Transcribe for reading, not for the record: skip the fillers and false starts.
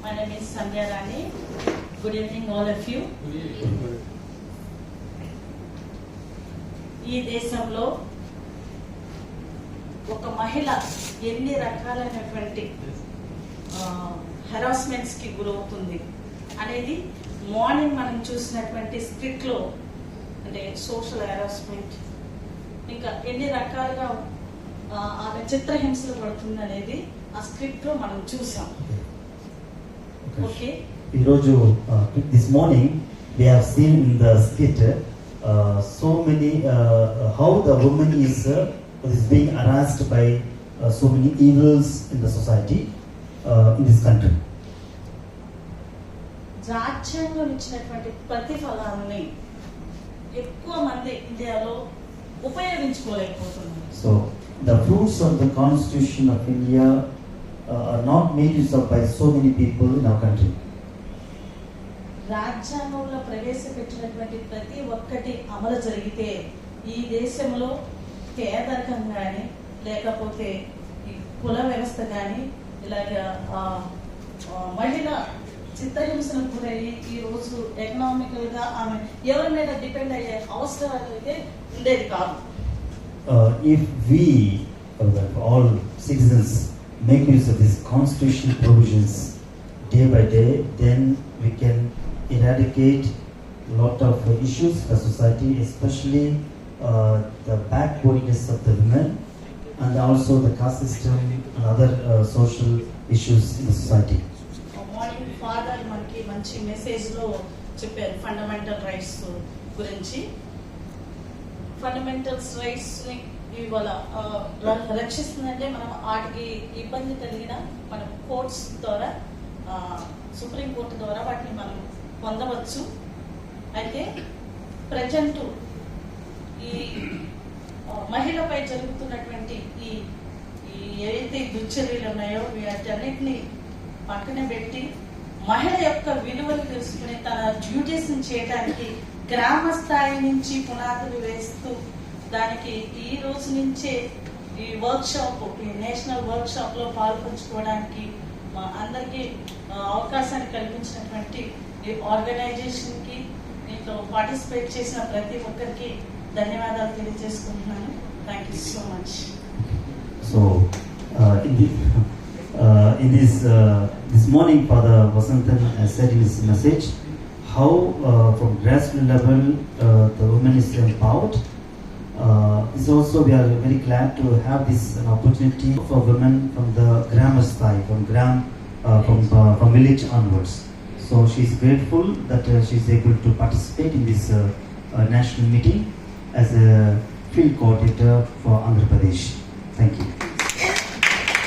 My name is Sandhya Rani. Good evening, all of you. ఈ దేశంలో ఒక మహిళ ఎన్ని రకాలైనటువంటి హెరాస్మెంట్స్కి గురవుతుంది అనేది మార్నింగ్ మనం చూసినటువంటి స్క్రిప్ట్లో, అంటే సోషల్ హెరాస్మెంట్, ఇంకా ఎన్ని రకాలుగా ఆమె చిత్రహింసలు పడుతుంది అనేది ఆ స్క్రిప్ట్లో మనం చూసాం. ఓకే, ఈరోజు this morning we have seen in the skit so many how the woman is being harassed by so many evils in the society in this country. రాజ్యాంగం ఇచ్చినటువంటి ప్రతిఫలాన్ని ఎక్కువ మంది ఇండియాలో ఉపయోగించుకోలేకపోతున్నారు. So the fruits of the Constitution of India are not made use of by so many people in our country. రాజ్యాంగంలో ప్రవేశపెట్టినటువంటి ప్రతి ఒక్కటి అమలు జరిగితే ఈ దేశంలో పేదరికం కానీ, లేకపోతే ఈ కుల వ్యవస్థ కానీ, ఇలాగ మహిళ చిత్రహింసలకు గురయ్యి ఈరోజు ఎకనామికల్గా ఆమె ఎవరి మీద డిపెండ్ అయ్యే అవసరాలు అయితే ఉండేది కాదు. If we, all citizens, make use of these constitutional provisions day by day, then we can eradicate a lot of issues for society, especially the backwardness of the women, and also the caste system and other social issues in the society. Morning father మనకి మంచి మెసేజ్లో చెప్పారు fundamental rights గురించి. Fundamentals రైట్స్ని ఇవాళ రక్షిస్తుందంటే మనం వాటికి ఇబ్బంది కలిగిన మనం కోర్ట్స్ ద్వారా, సుప్రీంకోర్టు ద్వారా వాటిని మనం పొందవచ్చు. అయితే ప్రజెంట్ ఈ మహిళపై జరుగుతున్నటువంటి ఈ ఏవైతే దుశ్చర్యలు ఉన్నాయో వీటన్నిటిని పక్కన పెట్టి మహిళ యొక్క విలువలు తెలుసుకుని తన డ్యూటీస్ని చేయడానికి గ్రామ స్థాయి నుంచి పునాదులు వేస్తూ దానికి ఈ రోజు నుంచే ఈ వర్క్షాప్, ఈ నేషనల్ వర్క్షాప్లో పాల్పంచుకోవడానికి మా అందరికీ అవకాశాన్ని కల్పించినటువంటి ఈ ఆర్గనైజేషన్కి, దీంట్లో పార్టిసిపేట్ చేసిన ప్రతి ఒక్కరికి ధన్యవాదాలు తెలియజేసుకుంటున్నాను. Thank you so much. So in this morning, Father Vasantan has said in his message how from grassroots level the women is empowered. This also we are very glad to have this an opportunity for women from the grammar style, from village onwards. So she is grateful that she is able to participate in this national meeting as a field coordinator for Andhra Pradesh. Thank you.